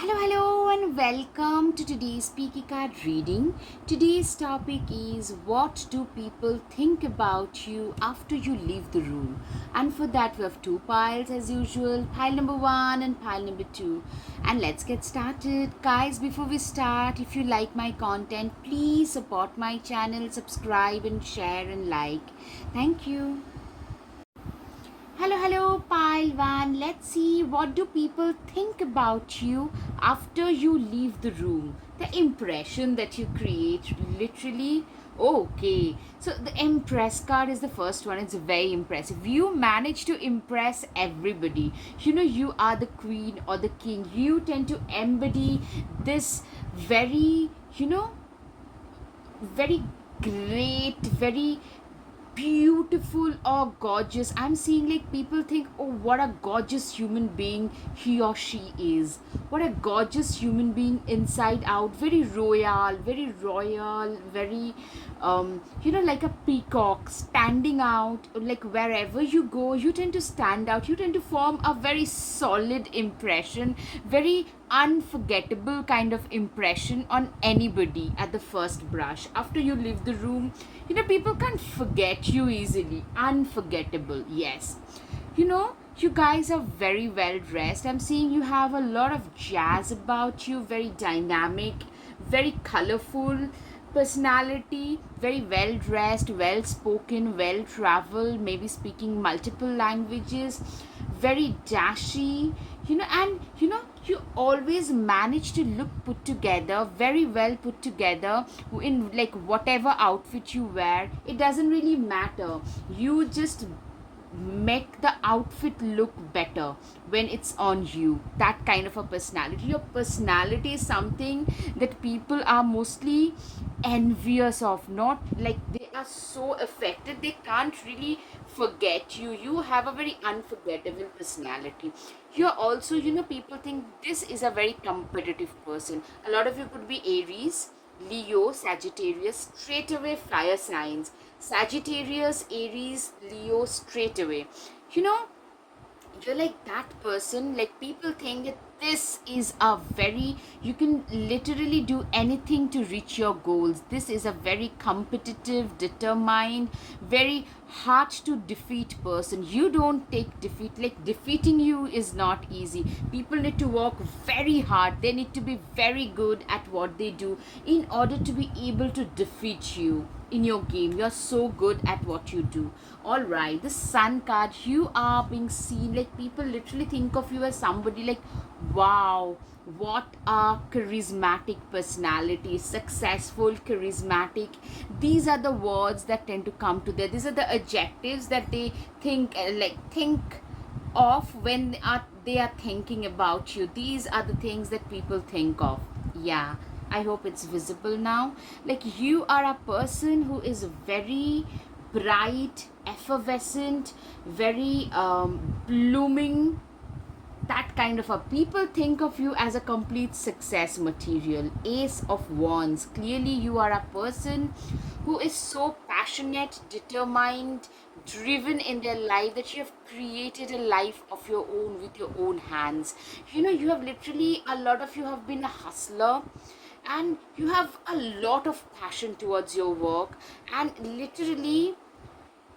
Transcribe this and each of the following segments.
Hello, and welcome to today's Speaky Card reading. Today's topic is what do people think about you after you leave the room? And for that, we have two piles as usual, pile number one and pile number two. And let's get started. Guys, before we start, if you like my content, please support my channel, subscribe, and share and like. Thank you. Hello, pile one. Let's see what do people think about you after you leave the room. The impression that you create, literally. Okay, so the impress card is the first one. It's very impressive. You manage to impress everybody. You are the queen or the king. You tend to embody this very, very great, very beautiful or gorgeous. I'm seeing like people think, oh, what a gorgeous human being he or she is. What a gorgeous human being inside out. Very royal, very like a peacock standing out. Like wherever you go, you tend to stand out. You tend to form a very solid impression, very unforgettable kind of impression on anybody at the first brush. After you leave the room, people can't forget you easily. Unforgettable, yes. You guys are very well dressed. I'm seeing you have a lot of jazz about you, very dynamic, very colorful personality, very well dressed, well spoken, well traveled, maybe speaking multiple languages, very dashy, you always manage to look put together, very well put together in like whatever outfit you wear. It doesn't really matter. You just make the outfit look better when it's on you. That kind of a personality. Your personality is something that people are mostly envious of, not like they are so affected they can't really forget you. You have a very unforgettable personality. You're also, people think this is a very competitive person. A lot of you could be Aries, Leo, Sagittarius, straight away fire signs. Sagittarius, Aries, Leo, straight away. You know, you're like that person. Like people think that this is a very, you can literally do anything to reach your goals. This is a very competitive, determined, very hard to defeat person. You don't take defeat. Like defeating you is not easy. People need to work very hard. They need to be very good at what they do in order to be able to defeat you in your game. You're so good at what you do. All right, the sun card, you are being seen, like people literally think of you as somebody like, wow, what a charismatic personality, successful, charismatic. These are the words that tend to come to there. These are the adjectives that they think of when they are thinking about you. These are the things that people think of. Yeah, I hope it's visible now. Like you are a person who is very bright, effervescent, very blooming. That kind of a people think of you as a complete success material. Ace of Wands, clearly you are a person who is so passionate, determined, driven in their life that you have created a life of your own with your own hands. You have literally, a lot of you have been a hustler, and you have a lot of passion towards your work, and literally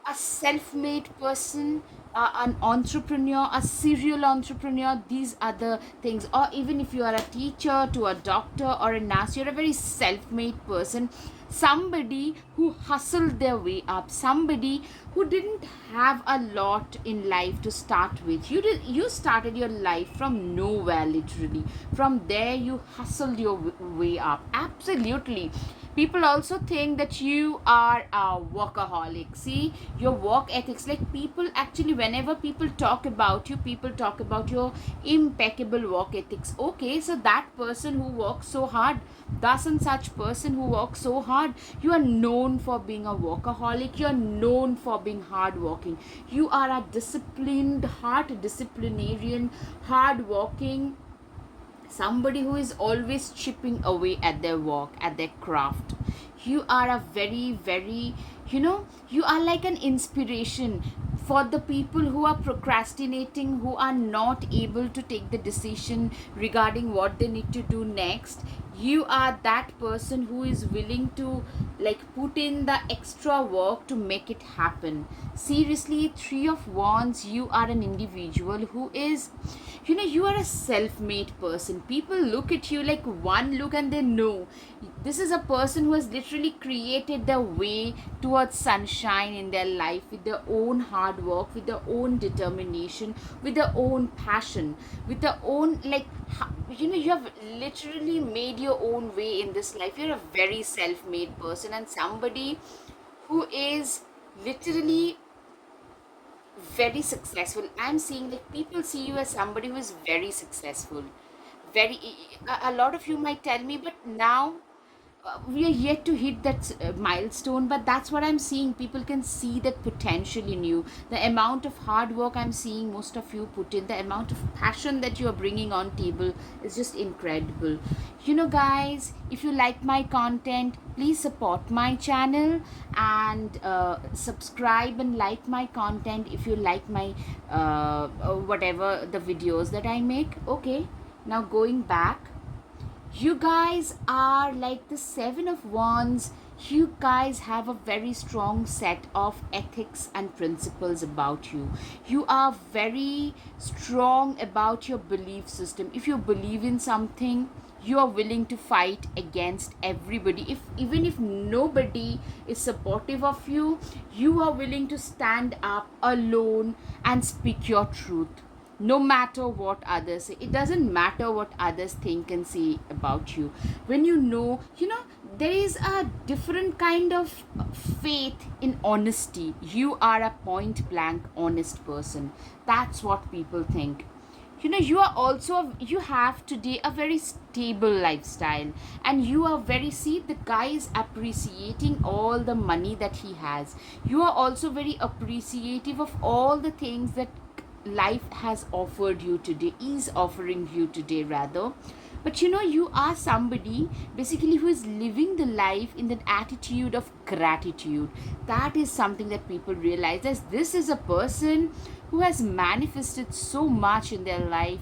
a self-made person, an entrepreneur, a serial entrepreneur. These are the things. Or even if you are a teacher to a doctor or a nurse, you're a very self-made person. Somebody who hustled their way up, somebody who didn't have a lot in life to start with. You started your life from nowhere, literally. From there you hustled your way up. Absolutely. People also think that you are a workaholic. See, your work ethics, like people actually, whenever people talk about you, people talk about your impeccable work ethics. Okay, so that person who works so hard, thus and such person who works so hard, you are known for being a workaholic. You are known for being hardworking. You are a disciplined, heart disciplinarian, hardworking, somebody who is always chipping away at their work, at their craft. You are a very, very, you are like an inspiration for the people who are procrastinating, who are not able to take the decision regarding what they need to do next, you are that person who is willing to like put in the extra work to make it happen. Seriously, Three of Wands, you are an individual who is, you are a self-made person. People look at you like one look and they know this is a person who has literally created their way towards sunshine in their life with their own hard work, with their own determination, with their own passion, with their own like you have literally made your own way in this life. You're a very self-made person and somebody who is literally very successful. I'm seeing like people see you as somebody who is very successful. Very, a lot of you might tell me, but now we are yet to hit that milestone. But that's what I'm seeing. People can see that potential in you. The amount of hard work I'm seeing most of you put in, the amount of passion that you are bringing on table is just incredible. Guys, if you like my content, please support my channel and subscribe and like my content if you like my whatever the videos that I make. Okay, now going back, you guys are like the Seven of Wands. You guys have a very strong set of ethics and principles about you. You are very strong about your belief system. If you believe in something, you are willing to fight against everybody. If even if nobody is supportive of you, you are willing to stand up alone and speak your truth, no matter what others say. It doesn't matter what others think and say about you. When there is a different kind of faith in honesty. You are a point blank honest person. That's what people think. You are also, you have today a very stable lifestyle, and you are very, see, the guy is appreciating all the money that he has. You are also very appreciative of all the things that life has offered you today, is offering you today rather. But you are somebody basically who is living the life in that attitude of gratitude. That is something that people realize, as this is a person who has manifested so much in their life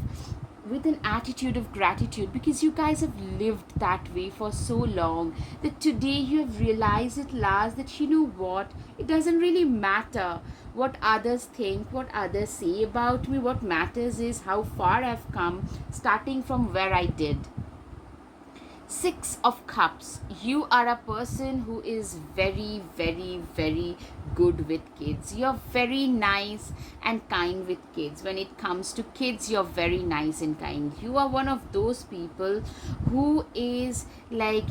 with an attitude of gratitude, because you guys have lived that way for so long that today you have realized at last that what, it doesn't really matter what others think, what others say about me. What matters is how far I've come, starting from where I did. Six of Cups, you are a person who is very, very, very good with kids. You're very nice and kind with kids. When it comes to kids, you're very nice and kind. You are one of those people who is like,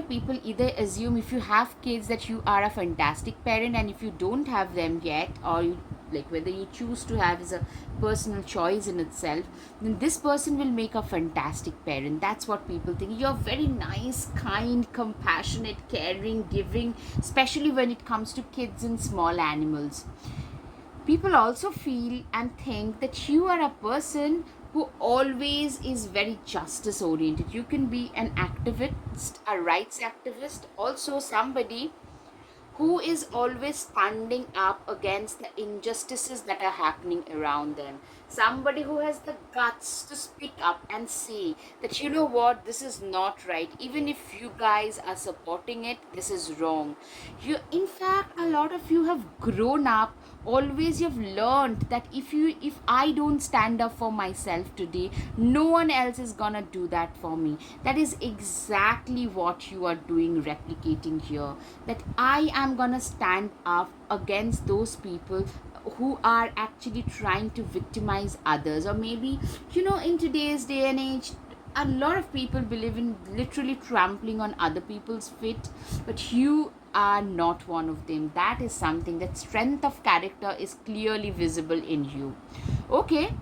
people either assume if you have kids that you are a fantastic parent, and if you don't have them yet, or you like whether you choose to have is a personal choice in itself, then this person will make a fantastic parent. That's what people think. You're very nice, kind, compassionate, caring, giving, especially when it comes to kids and small animals. People also feel and think that you are a person who always is very justice oriented. You can be an activist, a rights activist, also somebody who is always standing up against the injustices that are happening around them. Somebody who has the guts to speak up and say that, what, this is not right. Even if you guys are supporting it, this is wrong. In fact, a lot of you have grown up. Always you've learned that if I don't stand up for myself today, no one else is gonna do that for me. That is exactly what you are doing, replicating here, that I am gonna stand up against those people who are actually trying to victimize others. Or maybe, in today's day and age, a lot of people believe in literally trampling on other people's feet, but you are not one of them. That is something, that strength of character is clearly visible in you. Okay,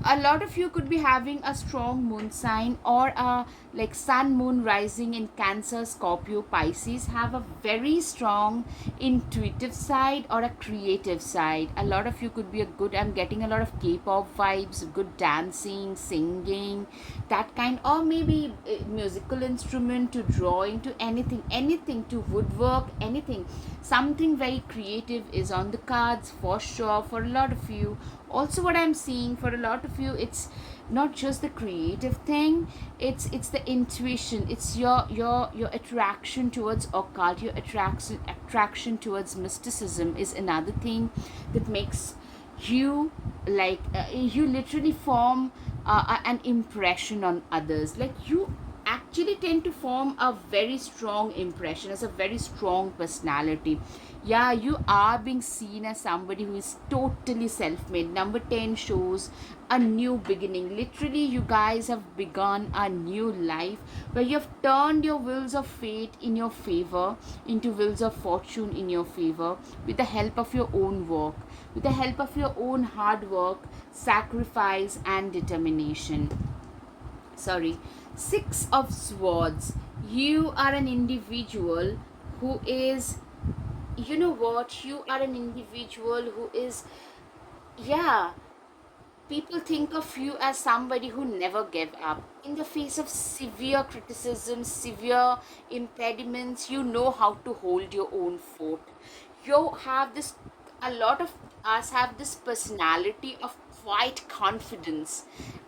A lot of you could be having a strong moon sign, or a like sun moon rising in Cancer, Scorpio, Pisces, have a very strong intuitive side or a creative side. A lot of you could be a good, I'm getting a lot of K-pop vibes, good dancing, singing, that kind, or maybe a musical instrument, to drawing, to anything, to woodwork, anything. Something very creative is on the cards for sure for a lot of you. Also, what I'm seeing for a lot of you, it's not just the creative thing, it's the intuition, it's your attraction towards occult, your attraction towards mysticism is another thing that makes you like you literally form an impression on others. Like, you actually tend to form a very strong impression as a very strong personality. Yeah, you are being seen as somebody who is totally self-made. Number 10 shows a new beginning. Literally, you guys have begun a new life where you have turned your wheels of fate in your favor into wheels of fortune in your favor, with the help of your own work, with the help of your own hard work, sacrifice, and determination. Sorry. Six of Swords. You are an individual who is, you know what, you are an individual who is, yeah, people think of you as somebody who never gave up in the face of severe criticism, severe impediments. You know how to hold your own fort. You have this, a lot of us have this personality of quiet confidence.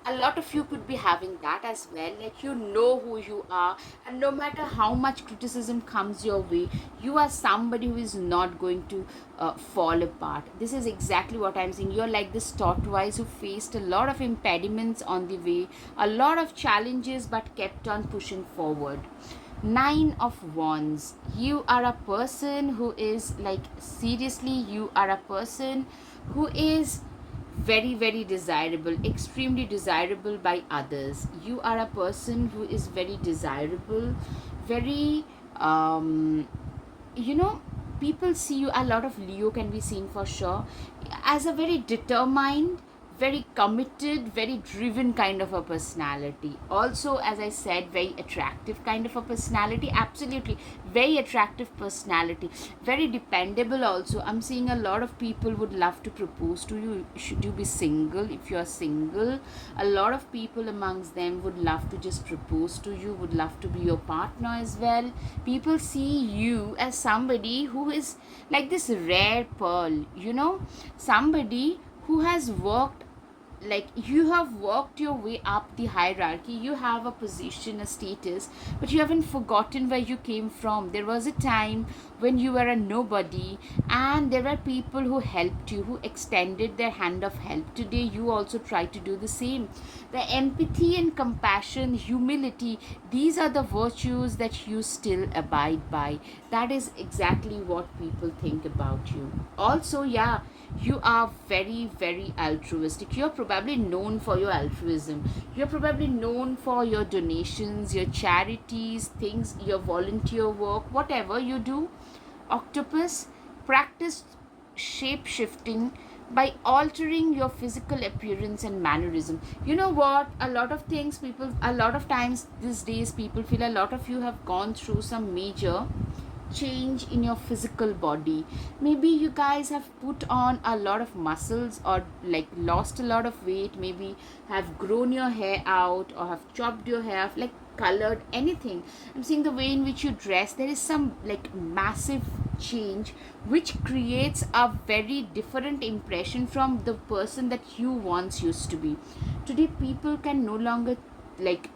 A lot of you could be having that as well. Like, you know who you are, and no matter how much criticism comes your way, you are somebody who is not going to fall apart. This is exactly what I'm saying. You're like this tortoise who faced a lot of impediments on the way, a lot of challenges, but kept on pushing forward. Nine of Wands. You are a person who is like, seriously, you are a person who is very, very desirable, extremely desirable by others. You are a person who is very desirable, very, you know, people see you, a lot of Leo can be seen for sure as a very determined, very committed, very driven kind of a personality. Also, as I said, very attractive kind of a personality. Absolutely, very attractive personality, very dependable. Also, I'm seeing a lot of people would love to propose to you should you be single. If you are single, a lot of people amongst them would love to just propose to you, would love to be your partner as well. People see you as somebody who is like this rare pearl, you know, somebody who has worked, like, you have worked your way up the hierarchy, you have a position, a status, but you haven't forgotten where you came from. There was a time when you were a nobody, and there were people who helped you, who extended their hand of help. Today you also try to do the same. The empathy and compassion, humility, these are the virtues that you still abide by. That is exactly what people think about you. Also, yeah, you are very, very altruistic. You're probably known for your altruism, you're probably known for your donations, your charities, things, your volunteer work, whatever you do. Octopus. Practice shape shifting by altering your physical appearance and mannerism. You know what, a lot of things, people, a lot of times these days, people feel a lot of you have gone through some major change in your physical body. Maybe you guys have put on a lot of muscles, or like lost a lot of weight, maybe have grown your hair out, or have chopped your hair off, like colored, anything. I'm seeing the way in which you dress, there is some like massive change which creates a very different impression from the person that you once used to be. Today people can no longer, like,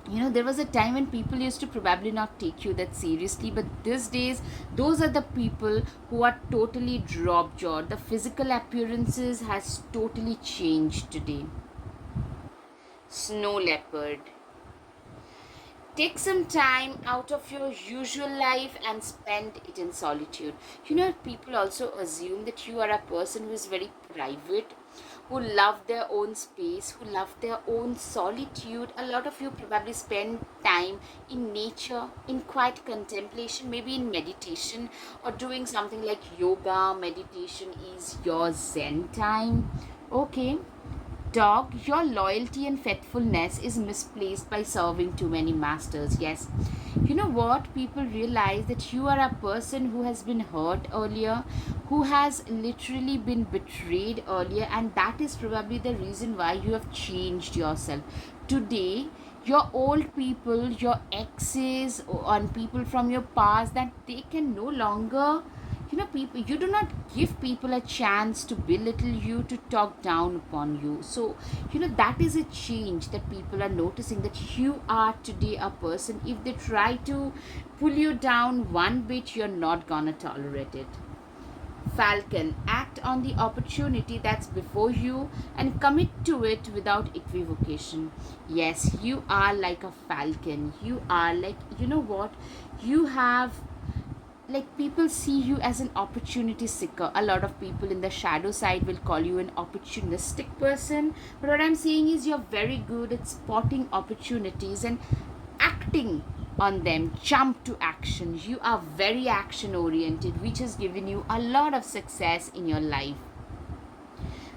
you know, there was a time when people used to probably not take you that seriously, but these days those are the people who are totally drop jaw. The physical appearances has totally changed today. Snow leopard. Take some time out of your usual life and spend it in solitude. You know, people also assume that you are a person who is very private, who love their own space, who love their own solitude. A lot of you probably spend time in nature, in quiet contemplation, maybe in meditation, or doing something like yoga. Meditation is your Zen time. Okay, Dog, your loyalty and faithfulness is misplaced by serving too many masters. Yes. You know what? People realize that you are a person who has been hurt earlier, who has literally been betrayed earlier, and that is probably the reason why you have changed yourself. Today, your old people, your exes, and people from your past, that they can no longer, people, you do not give people a chance to belittle you, to talk down upon you. So that is a change that people are noticing, that you are today a person, if they try to pull you down one bit, you're not gonna tolerate it. Falcon, act on the opportunity that's before you and commit to it without equivocation. Yes, you are like a falcon. You are like, you know what? You have, like, people see you as an opportunity seeker. A lot of people in the shadow side will call you an opportunistic person, but what I'm saying is you're very good at spotting opportunities and acting on them. Jump to action. You are very action oriented, which has given you a lot of success in your life.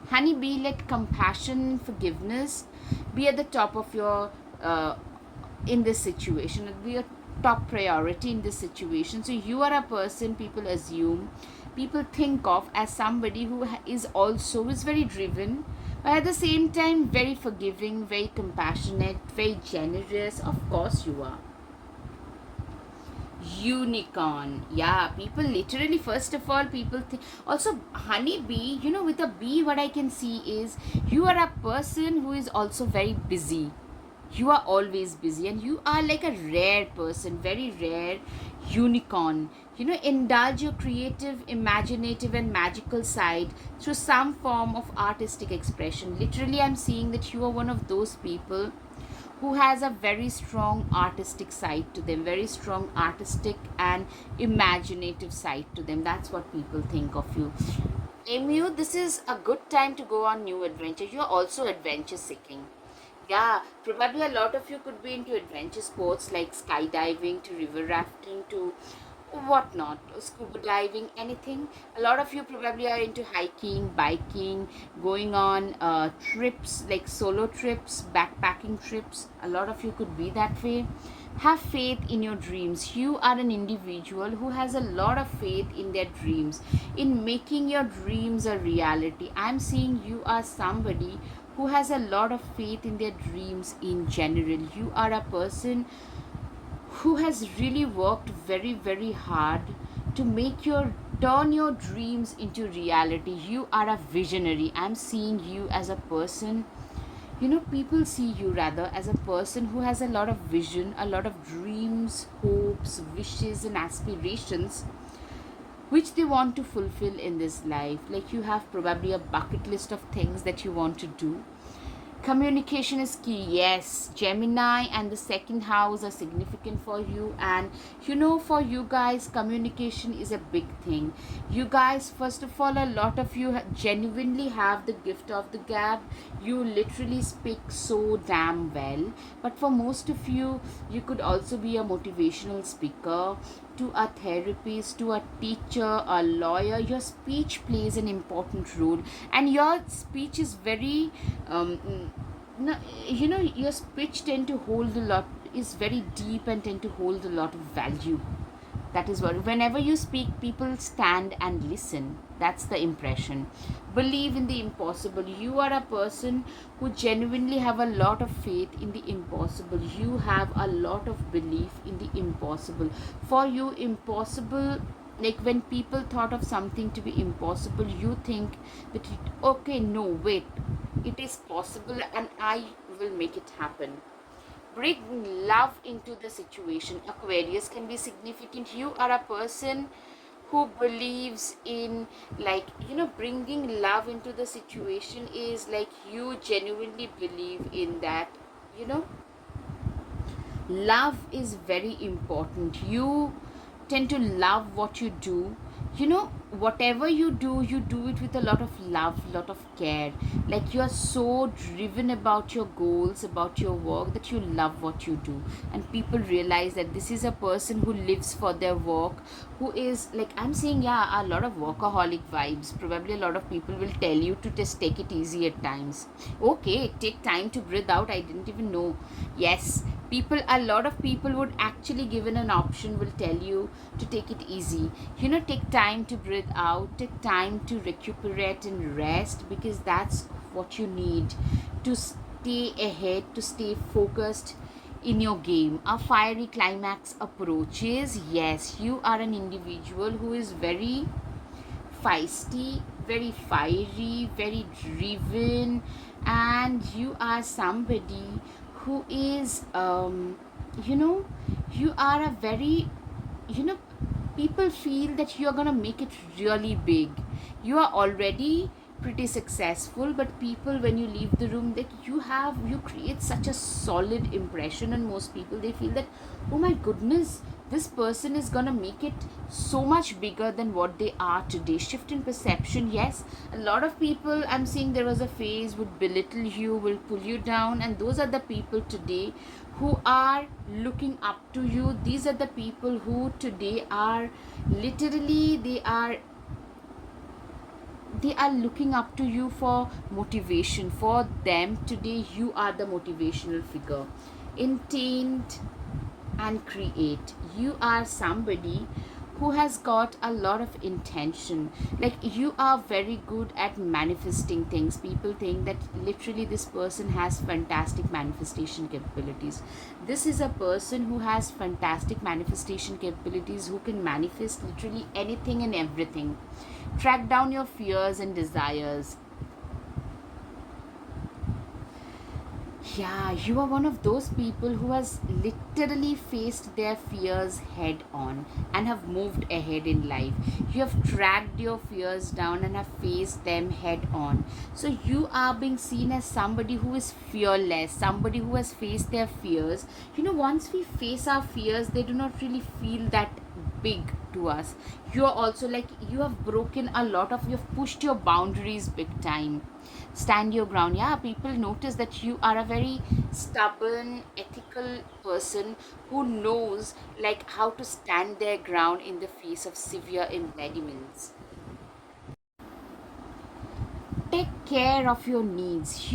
Honeybee, let compassion and forgiveness be at the top of your in this situation. It'll be a top priority in this situation. So you are a person people assume, people think of as somebody who is also is very driven, but at the same time very forgiving, very compassionate, very generous. Of course you are. Unicorn, yeah, people literally, first of all, people think also honeybee, with a bee, what I can see is you are a person who is also very busy. You are always busy, and you are like a rare person, very rare unicorn. Indulge your creative, imaginative, and magical side through some form of artistic expression. Literally, I'm seeing that you are one of those people who has a very strong artistic side to them, very strong artistic and imaginative side to them. That's what people think of you. Emu, this is a good time to go on new adventure. You're also adventure seeking. Yeah, probably a lot of you could be into adventure sports like skydiving, to river rafting, to whatnot, scuba diving, anything. A lot of you probably are into hiking, biking, going on trips like solo trips, backpacking trips. A lot of you could be that way. Have faith in your dreams. You are an individual who has a lot of faith in their dreams, in making your dreams a reality. I'm seeing you are somebody who has a lot of faith in their dreams in general. You are a person who has really worked very very hard to make your turn your dreams into reality. You are a visionary. I'm seeing you as a person, people see you rather as a person who has a lot of vision, a lot of dreams, hopes, wishes, and aspirations which they want to fulfill in this life. Like, you have probably a bucket list of things that you want to do. Communication is key. Yes, Gemini and the second house are significant for you, and for you guys, communication is a big thing. You guys, first of all, a lot of you genuinely have the gift of the gab. You literally speak so damn well. But for most of you, you could also be a motivational speaker, to a therapist, to a teacher, a lawyer. Your speech plays an important role, and your speech is very no, your speech tend to hold a lot, is very deep, and tend to hold a lot of value. That is what, whenever you speak, people stand and listen. That's the impression. Believe in the impossible. You are a person who genuinely have a lot of faith in the impossible. You have a lot of belief in the impossible. For you, impossible, like when people thought of something to be impossible, you think that okay, no, wait, it is possible and I will make it happen. Bring love into the situation. Aquarius can be significant. You are a person who believes in, like, bringing love into the situation is like you genuinely believe in that. you know Love is very important. You tend to love what you do. you know whatever you do it with a lot of love, lot of care. Like you are so driven about your goals, about your work, that you love what you do. And people realize that this is a person who lives for their work, who is, like I'm saying, yeah, a lot of workaholic vibes. Probably a lot of people will tell you to just take it easy at times. Okay, take time to breathe out. I didn't even know. Yes, people, a lot of people would actually, given an option, will tell you to take it easy. Take time to breathe out, take time to recuperate and rest, because that's what you need to stay ahead, to stay focused in your game. A fiery climax approaches. Yes, you are an individual who is very feisty, very fiery, very driven, and you are somebody who is, you know, you are a very, you know, people feel that you are gonna make it really big. You are already pretty successful, but people, when you leave the room, that you create such a solid impression on most people. They feel that, oh my goodness, this person is gonna make it so much bigger than what they are today. Shift in perception. Yes, a lot of people, I'm seeing, there was a phase, would belittle you, will pull you down, and those are the people today who are looking up to you. These are the people who today are literally, they are looking up to you for motivation. For them today, you are the motivational figure. Intent and create. You are somebody who has got a lot of intention. Like you are very good at manifesting things. People think that literally this person has fantastic manifestation capabilities. This is a person who has fantastic manifestation capabilities, who can manifest literally anything and everything. Track down your fears and desires. Yeah, you are one of those people who has literally faced their fears head on and have moved ahead in life. You have tracked your fears down and have faced them head on. So you are being seen as somebody who is fearless, somebody who has faced their fears. Once we face our fears, they do not really feel that big to us. You are also like, you have broken a lot of, you have pushed your boundaries big time. Stand your ground. Yeah, people notice that you are a very stubborn, ethical person who knows like how to stand their ground in the face of severe impediments. Take care of your needs.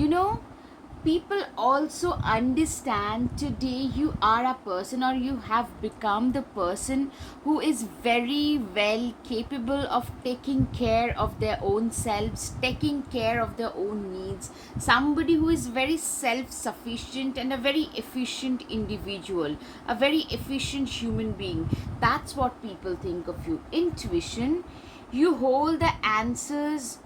People also understand today you are a person, or you have become the person who is very well capable of taking care of their own selves, taking care of their own needs. Somebody who is very self sufficient and a very efficient individual, a very efficient human being. That's what people think of you. Intuition. You hold the answers,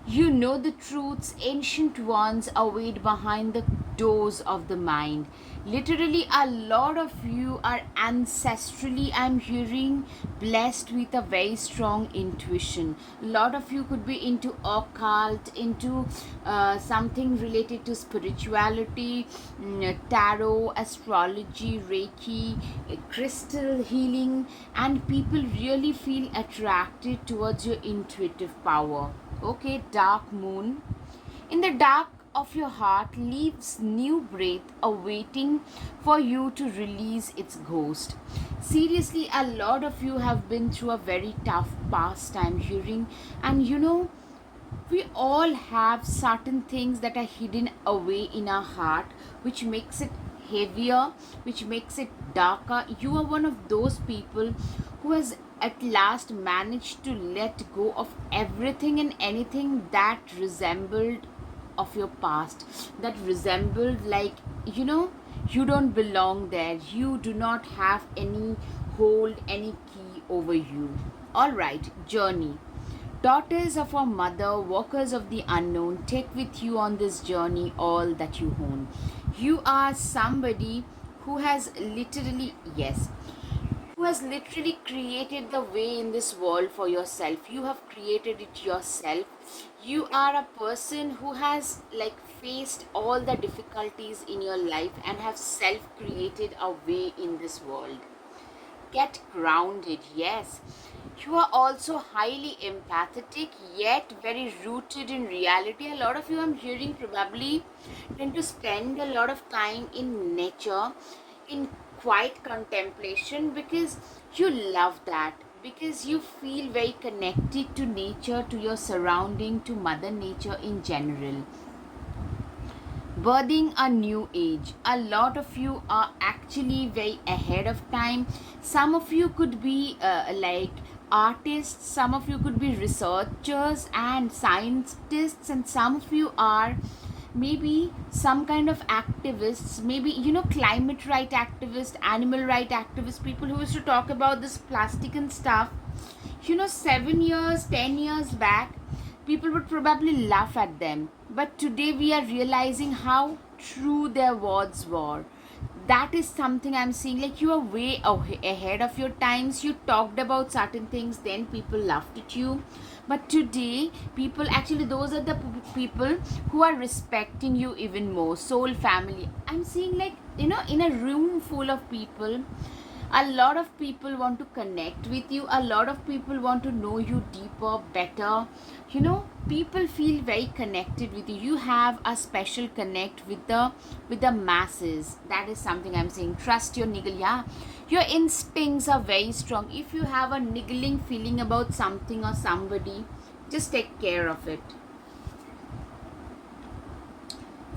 you know the truths, ancient ones await behind the doors of the mind. Literally, a lot of you are ancestrally, I'm hearing, blessed with a very strong intuition. A lot of you could be into occult, into something related to spirituality, tarot, astrology, Reiki, crystal healing, and people really feel attracted towards your intuitive power. Okay, dark moon. In the dark of your heart leaves new breath awaiting for you to release its ghost. Seriously, a lot of you have been through a very tough past time hearing, and we all have certain things that are hidden away in our heart, which makes it heavier, which makes it darker. You are one of those people who has at last managed to let go of everything and anything that resembled of your past, that resembled, like, you don't belong there, you do not have any hold, any key over you. All right, journey. Daughters of our mother, walkers of the unknown, take with you on this journey all that you own. You are somebody who has literally, yes, who has literally created the way in this world for yourself. You have created it yourself. You are a person who has like faced all the difficulties in your life and have self created a way in this world. Get grounded. Yes, You are also highly empathetic, yet very rooted in reality. A lot of you, I'm hearing, probably tend to spend a lot of time in nature, in quiet contemplation, because you love that. Because you feel very connected to nature, to your surrounding, to Mother Nature in general. Birthing a new age. A lot of you are actually very ahead of time. Some of you could be like artists, some of you could be researchers and scientists, and some of you are maybe some kind of activists, maybe climate right activists, animal right activists, people who used to talk about this plastic and stuff. 7 years, 10 years back, people would probably laugh at them. But today we are realizing how true their words were. That is something I'm seeing. Like, you are way ahead of your times. You talked about certain things, then people laughed at you. But today, people actually, those are the people who are respecting you even more. Soul family. I'm seeing, like, in a room full of people, a lot of people want to connect with you, a lot of people want to know you deeper, better. People feel very connected with you. You have a special connect with the masses. That is something I'm saying. Trust your niggle. Yeah, your instincts are very strong. If you have a niggling feeling about something or somebody, just take care of it.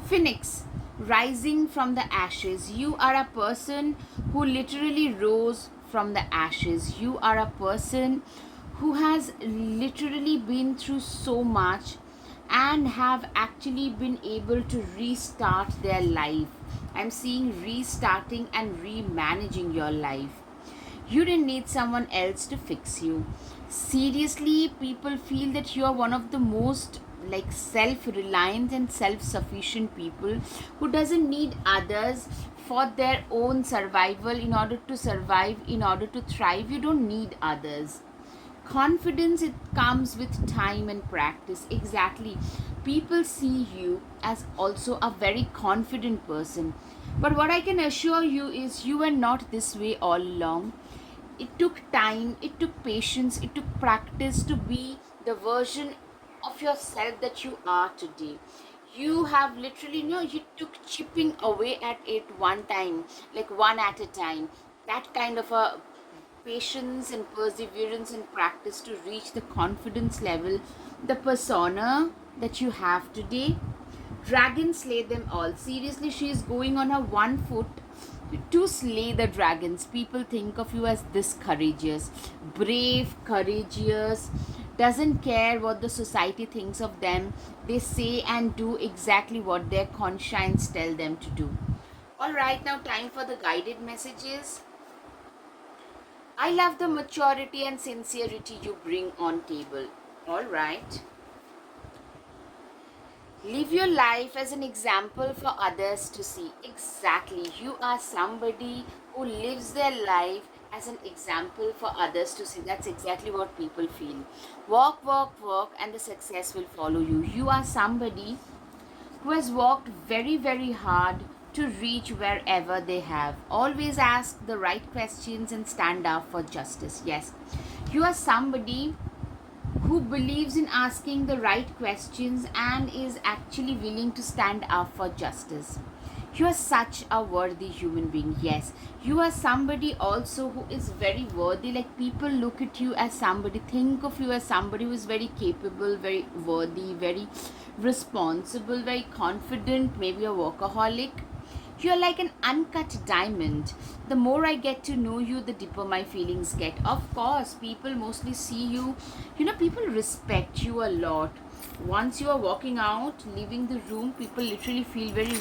Phoenix, rising from the ashes. You are a person who literally rose from the ashes. You are a person who has literally been through so much and have actually been able to restart their life. I'm seeing restarting and remanaging your life. You didn't need someone else to fix you. Seriously, people feel that you are one of the most like self-reliant and self-sufficient people who doesn't need others for their own survival. In order to survive, in order to thrive, you don't need others. Confidence, it comes with time and practice. Exactly, people see you as also a very confident person, but what I can assure you is you were not this way all along. It took time, it took patience, it took practice to be the version of yourself that you are today. You have literally, you took chipping away at it one time, like one at a time. That kind of a patience and perseverance and practice to reach the confidence level, the persona that you have today. Dragons slay them all. Seriously, she is going on her one foot to slay the dragons. People think of you as this courageous, brave, courageous, doesn't care what the society thinks of them. They say and do exactly what their conscience tell them to do. All right, now time for the guided messages. I love the maturity and sincerity you bring on table. All right. Live your life as an example for others to see. Exactly. You are somebody who lives their life as an example for others to see. That's exactly what people feel. Work, work, work, and the success will follow you. You are somebody who has worked very, very hard to reach wherever they have. Always ask the right questions and stand up for justice. Yes, you are somebody who believes in asking the right questions and is actually willing to stand up for justice. You are such a worthy human being. Yes, you are somebody also who is very worthy. Like, people look at you as somebody, think of you as somebody who is very capable, very worthy, very responsible, very confident, maybe a workaholic. You're like an uncut diamond. The more I get to know you, the deeper my feelings get. Of course, people mostly see you, people respect you a lot. Once you are walking out, leaving the room, people literally feel very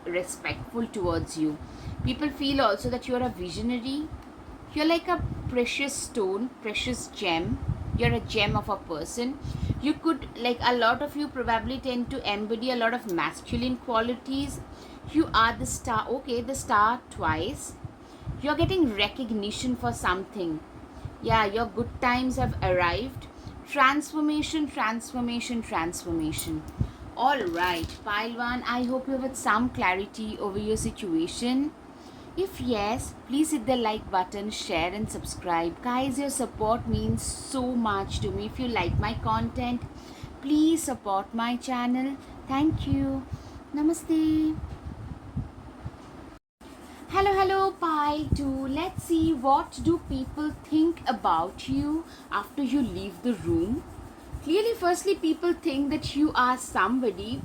respectful towards you. People feel also that you are a visionary. You're like a precious stone, precious gem. You're a gem of a person. You could, like, a lot of you probably tend to embody a lot of masculine qualities. You are the star. Okay, the star twice. You're getting recognition for something. Yeah, your good times have arrived. Transformation, transformation, transformation. All right, pile one. I hope you have had some clarity over your situation. If yes, please hit the like button, share and subscribe. Guys, your support means so much to me. If you like my content, please support my channel. Thank you. Namaste. Hello, hello, Pi 2. Let's see, what do people think about you after you leave the room? Clearly, firstly, people think that you are somebody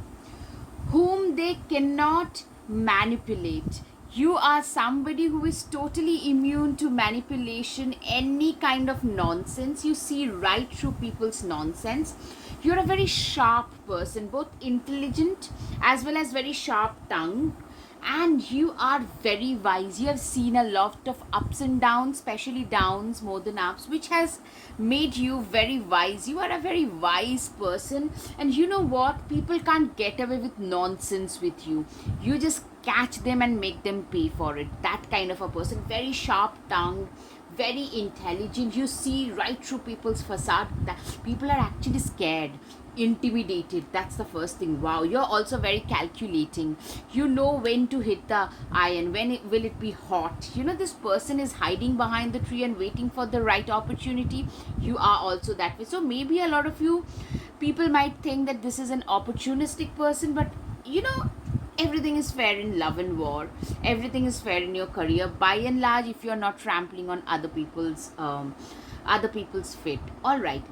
whom they cannot manipulate. You are somebody who is totally immune to manipulation, any kind of nonsense. You see right through people's nonsense. You're a very sharp person, both intelligent as well as very sharp tongue, and you are very wise. You have seen a lot of ups and downs, especially downs more than ups, which has made you very wise. You are a very wise person, and you know what, people can't get away with nonsense with you. You just catch them and make them pay for it. That kind of a person, very sharp tongue, very intelligent. You see right through people's facade. That people are actually scared, intimidated. That's the first thing. Wow, you're also very calculating. You know when to hit the iron, when will it be hot. You know, this person is hiding behind the tree and waiting for the right opportunity. You are also that way. So maybe a lot of you people might think that this is an opportunistic person, but you know, everything is fair in love and war. Everything is fair in your career, by and large, if you're not trampling on other people's fate. All right,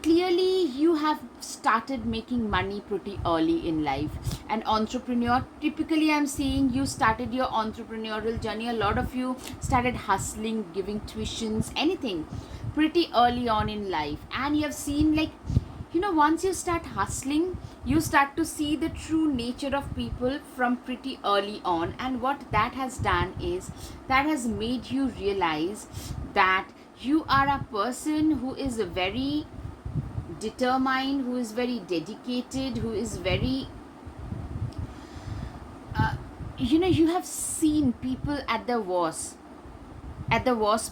clearly you have started making money pretty early in life. An entrepreneur, typically I'm seeing you started your entrepreneurial journey. A lot of you started hustling, giving tuitions, anything pretty early on in life. And you have seen, like, you know, once you start hustling, you start to see the true nature of people from pretty early on. And what that has done is that has made you realize that you are a person who is very determined, who is very dedicated, who is very you know, you have seen people at the worst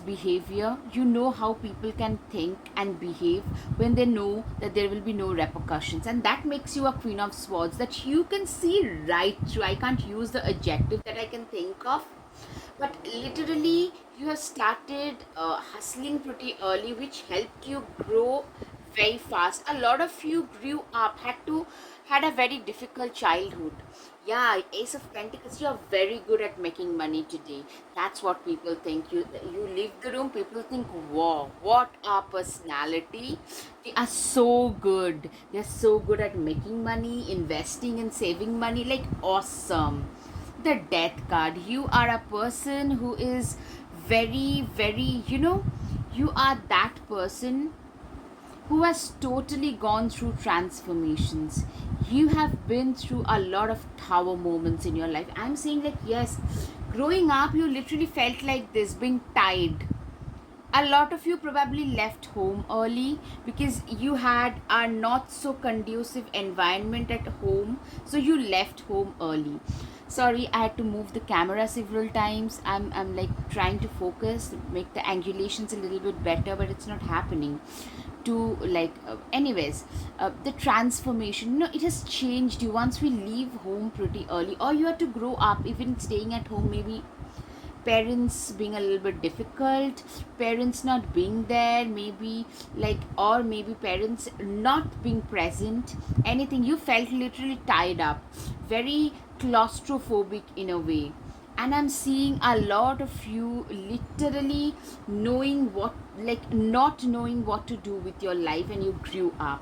behavior. You know how people can think and behave when they know that there will be no repercussions, and that makes you a queen of swords, that you can see right through. I can't use the adjective that I can think of, but literally you have started hustling pretty early, which helped you grow very fast. A lot of you grew up, had a very difficult childhood. Yeah, Ace of Pentacles, you are very good at making money today. That's what people think. You leave the room, people think, wow, what a personality. They are so good. They're so good at making money, investing and saving money. Like, awesome. The Death card. You are a person who is very, very, you know, you are that person who has totally gone through transformations. You have been through a lot of tower moments in your life. I'm saying, like, yes, growing up, you literally felt like this, being tied. A lot of you probably left home early because you had a not so conducive environment at home, so you left home early. Sorry, I had to move the camera several times. I'm like trying to focus, make the angulations a little bit better, but it's not happening to like anyways. The transformation, you know, it has changed you. Once we leave home pretty early, or you have to grow up, even staying at home, maybe parents being a little bit difficult, parents not being there, maybe, like, or maybe parents not being present, anything, you felt literally tied up, very claustrophobic in a way. And I'm seeing a lot of you literally knowing what, like, not knowing what to do with your life, and you grew up.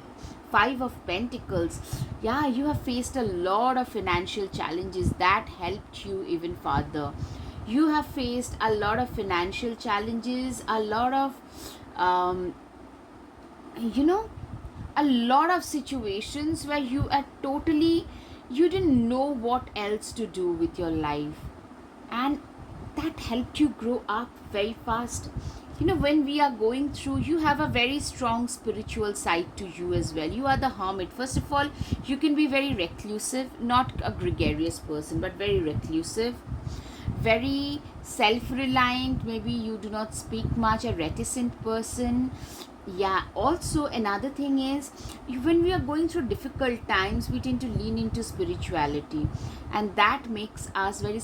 Five of Pentacles, yeah, you have faced a lot of financial challenges that helped you even further. You have faced a lot of financial challenges, a lot of you know, a lot of situations where you are totally, you didn't know what else to do with your life, and that helped you grow up very fast. You know, when we are going through, you have a very strong spiritual side to you as well. You are the hermit. First of all, you can be very reclusive, not a gregarious person, but very reclusive, very self reliant. Maybe you do not speak much, a reticent person. Yeah, also another thing is, when we are going through difficult times, we tend to lean into spirituality, and that makes us very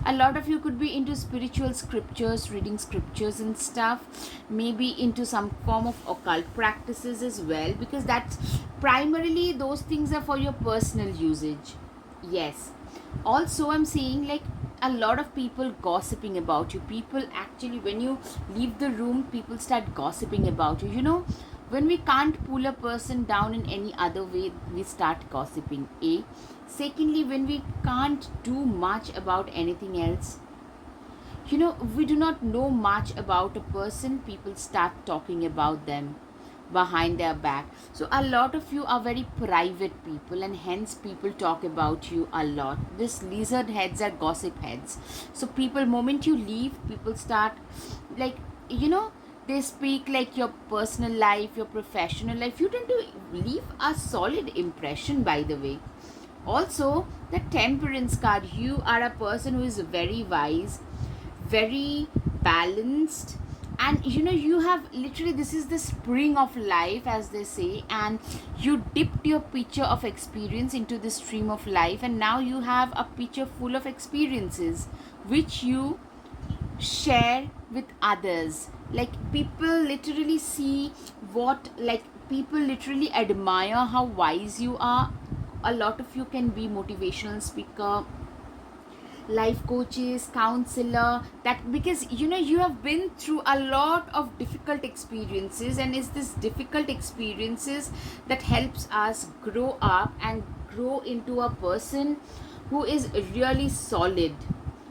a lot of you could be into spiritual scriptures, reading scriptures and stuff, maybe into some form of occult practices as well, because that's primarily, those things are for your personal usage. Yes. Also, I'm seeing like a lot of people gossiping about you. People actually, when you leave the room, people start gossiping about you. When we can't pull a person down in any other way, we start gossiping. A. Secondly, when we can't do much about anything else, we do not know much about a person, people start talking about them behind their back. So a lot of you are very private people, and hence people talk about you a lot. This lizard heads are gossip heads. So people, moment you leave, people start, like, you know they speak like your personal life, your professional life. You tend to leave a solid impression, by the way. Also, the temperance card, you are a person who is very wise, very balanced, and you have literally, this is the spring of life, as they say, and you dipped your pitcher of experience into the stream of life, and now you have a pitcher full of experiences which you share with others. Like, people literally see what, like, people literally admire how wise you are. A lot of you can be motivational speaker, life coaches, counselor, that, because you have been through a lot of difficult experiences, and it's this difficult experiences that helps us grow up and grow into a person who is really solid.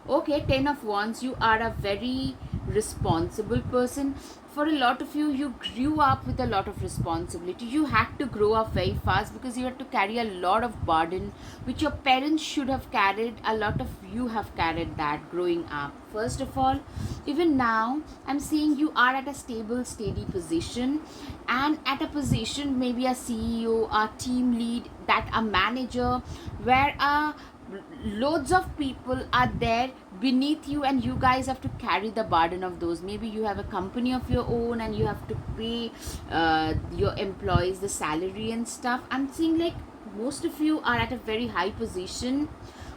Okay, 10 of wands, you are a very responsible person. For a lot of you, you grew up with a lot of responsibility. You had to grow up very fast because you had to carry a lot of burden which your parents should have carried. A lot of you have carried that growing up. First of all, even now, I'm seeing you are at a stable, steady position, and at a position, maybe a CEO, a team lead, that a manager, where loads of people are there beneath you, and you guys have to carry the burden of those. Maybe you have a company of your own, and you have to pay your employees the salary and stuff. I'm seeing like most of you are at a very high position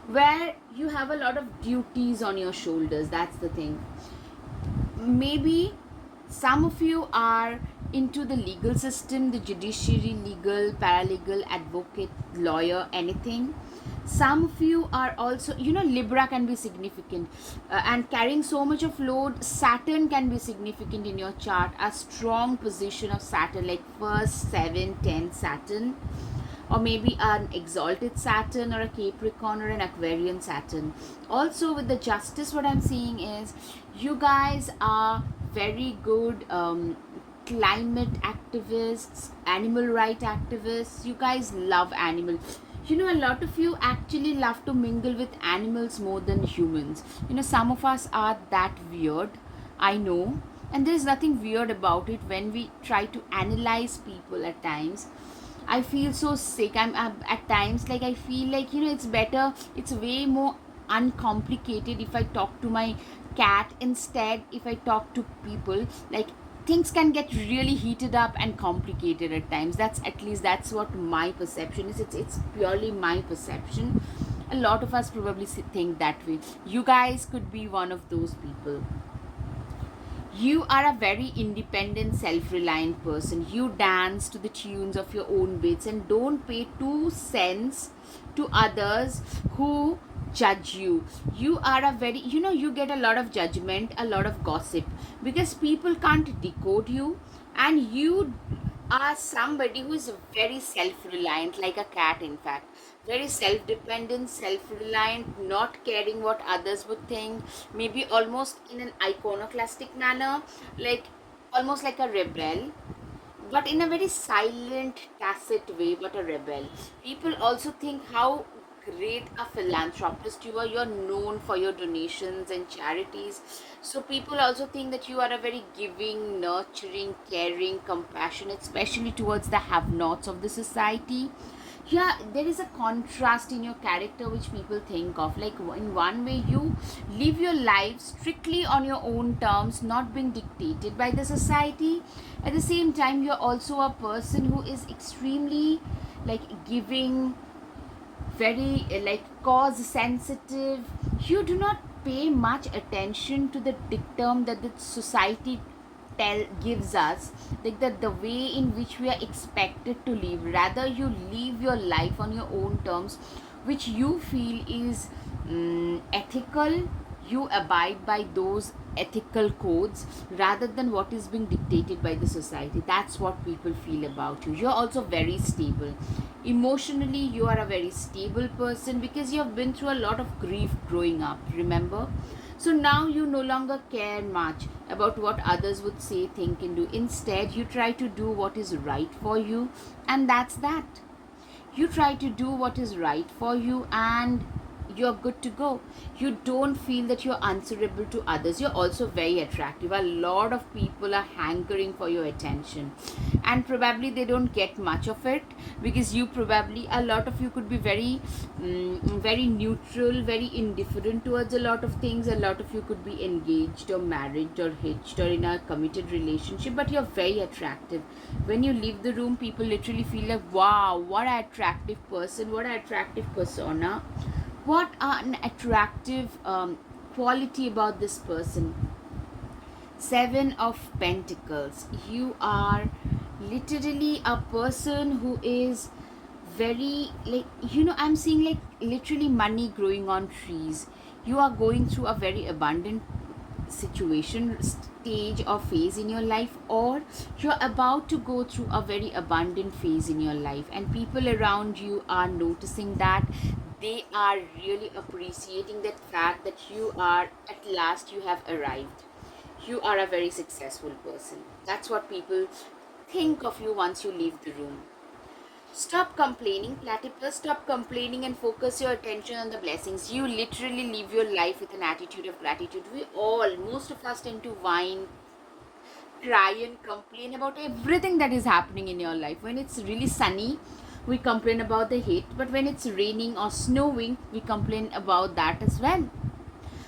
where you have a lot of duties on your shoulders. That's the thing. Maybe some of you are into the legal system, the judiciary, legal, paralegal, advocate, lawyer, anything. Some of you are also, Libra can be significant, and carrying so much of load. Saturn can be significant in your chart, a strong position of Saturn, like first 7 10 Saturn, or maybe an exalted Saturn, or a Capricorn, or an Aquarian Saturn. Also, with the Justice, what I'm seeing is you guys are very good climate activists, animal right activists. You guys love animals. A lot of you actually love to mingle with animals more than humans. Some of us are that weird, I know, and there's nothing weird about it. When we try to analyze people at times, I feel so sick. I'm at times, like, I feel like, it's better, it's way more uncomplicated if I talk to my cat instead. If I talk to people, like, things can get really heated up and complicated at times. That's, at least that's what my perception is. It's purely my perception. A lot of us probably think that way. You guys could be one of those people. You are a very independent, self-reliant person. You dance to the tunes of your own beats and don't pay 2 cents to others who judge you. You are a very, you get a lot of judgment, a lot of gossip, because people can't decode you, and you are somebody who is very self-reliant, like a cat, in fact. Very self-dependent, self-reliant, not caring what others would think. Maybe almost in an iconoclastic manner, like almost like a rebel, but in a very silent, tacit way, but a rebel. People also think how great a philanthropist you are. You're known for your donations and charities. So people also think that you are a very giving, nurturing, caring, compassionate, especially towards the have-nots of the society. Yeah, there is a contrast in your character which people think of. Like, in one way, you live your life strictly on your own terms, not being dictated by the society. At the same time, you're also a person who is extremely like giving, very like cause sensitive. You do not pay much attention to the dictum that the society tell gives us, like the way in which we are expected to live. Rather, you live your life on your own terms, which you feel is ethical. You abide by those ethical codes rather than what is being dictated by the society. That's what people feel about you. You're also very stable emotionally. You are a very stable person because you have been through a lot of grief growing up, remember? So now you no longer care much about what others would say, think, and do. Instead, you try to do what is right for you, and that's that. You try to do what is right for you, and you're good to go. You don't feel that you're answerable to others. You're also very attractive. A lot of people are hankering for your attention, and probably they don't get much of it because you probably, a lot of you could be very very neutral, very indifferent towards a lot of things. A lot of you could be engaged or married or hitched or in a committed relationship, but you're very attractive. When you leave the room, people literally feel like, wow, what an attractive person, what an attractive persona, what an attractive quality about this person. Seven of Pentacles. You are literally a person who is very, like, I'm seeing like literally money growing on trees. You are going through a very abundant situation, stage or phase in your life, or you're about to go through a very abundant phase in your life, and people around you are noticing that. They are really appreciating that fact that you are, at last you have arrived. You are a very successful person. That's what people think of you once you leave the room. Stop complaining, platypus. Stop complaining and focus your attention on the blessings. You literally live your life with an attitude of gratitude. We all, most of us, tend to whine, cry, and complain about everything that is happening in your life. When it's really sunny, we complain about the heat, but when it's raining or snowing, we complain about that as well.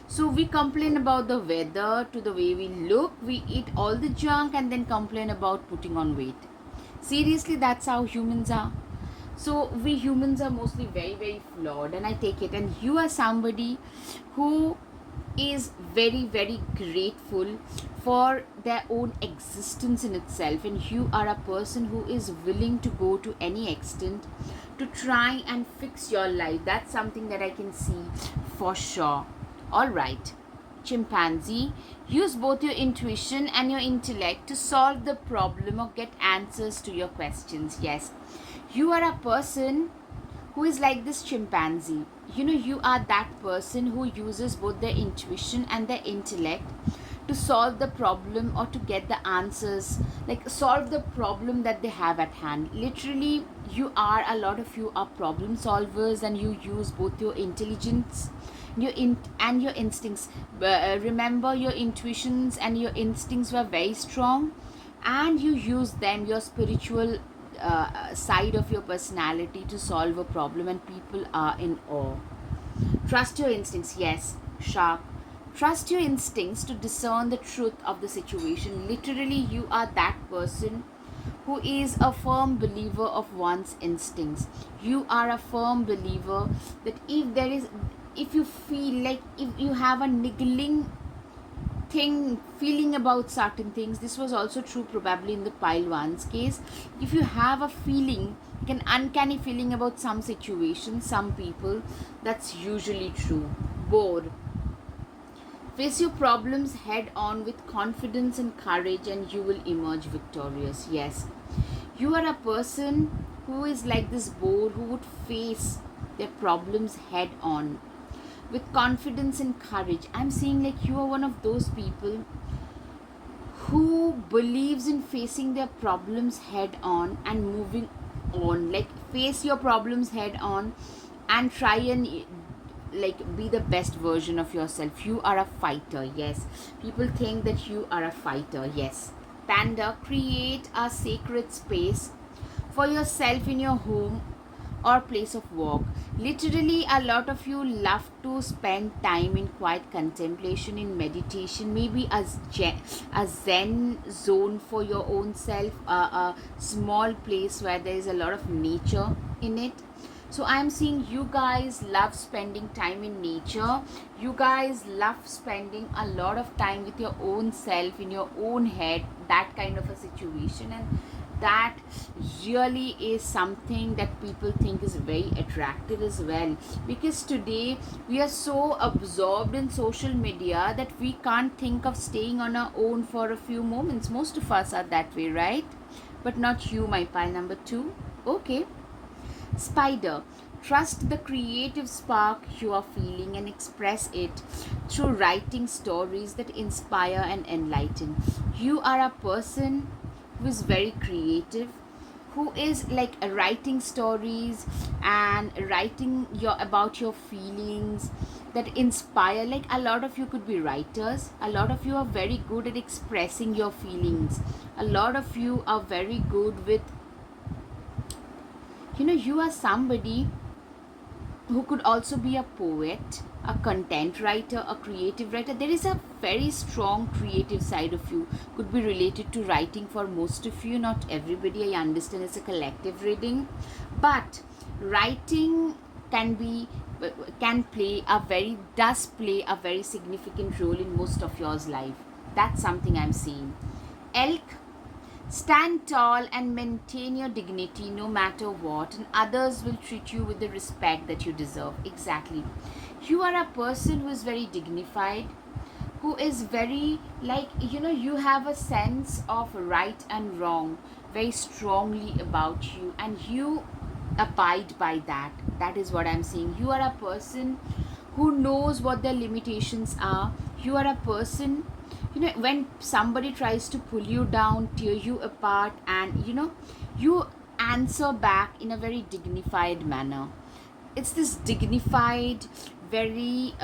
So we complain about the weather, to the way we look, we eat all the junk and then complain about putting on weight. Seriously, that's how humans are. So we humans are mostly very, very flawed, and I take it. And you are somebody who is very, very grateful for their own existence in itself, and you are a person who is willing to go to any extent to try and fix your life. That's something that I can see for sure. All right, chimpanzee, use both your intuition and your intellect to solve the problem or get answers to your questions. Yes, you are a person who is like this chimpanzee. You are that person who uses both their intuition and their intellect to solve the problem or to get the answers, like solve the problem that they have at hand. Literally, a lot of you are problem solvers, and you use both your intelligence and your instincts. Remember, your intuitions and your instincts were very strong, and you use them, your spiritual side of your personality, to solve a problem, and people are in awe. Trust your instincts. Yes, shark. Trust your instincts to discern the truth of the situation. Literally, you are that person who is a firm believer of one's instincts. You are a firm believer that if you feel like, if you have a niggling feeling about certain things, this was also true probably in the pile one's case. If you have a feeling, like an uncanny feeling about some situation, some people, that's usually true. Bored. Face your problems head on with confidence and courage, and you will emerge victorious. Yes, you are a person who is like this boar who would face their problems head on with confidence and courage. I'm seeing like you are one of those people who believes in facing their problems head on and moving on. Like, face your problems head on and try and like be the best version of yourself. You are a fighter. Yes, people think that you are a fighter. Yes. Panda, create a sacred space for yourself in your home or place of work. Literally, a lot of you love to spend time in quiet contemplation, in meditation, maybe as a zen zone for your own self, a small place where there is a lot of nature in it. So I'm seeing you guys love spending time in nature. You guys love spending a lot of time with your own self, in your own head, that kind of a situation. And that really is something that people think is very attractive as well, because today we are so absorbed in social media that we can't think of staying on our own for a few moments. Most of us are that way, right? But not you, my pile number 2. Okay. Spider, trust the creative spark you are feeling and express it through writing stories that inspire and enlighten. You are a person who is very creative, who is like writing stories and writing your about your feelings that inspire. Like, a lot of you could be writers, a lot of you are very good at expressing your feelings, a lot of you are very good with, you are somebody who could also be a poet, a content writer, a creative writer. There is a very strong creative side of you, could be related to writing for most of you, not everybody. I understand it's a collective reading, but writing can be can play a very does play a very significant role in most of yours life. That's something I'm seeing. Elk, stand tall and maintain your dignity no matter what, and others will treat you with the respect that you deserve. Exactly. You are a person who is very dignified, who is very, like, you have a sense of right and wrong very strongly about you, and you abide by that. That is what I'm seeing. You are a person who knows what their limitations are. You are a person, when somebody tries to pull you down, tear you apart, and you answer back in a very dignified manner. It's this dignified, very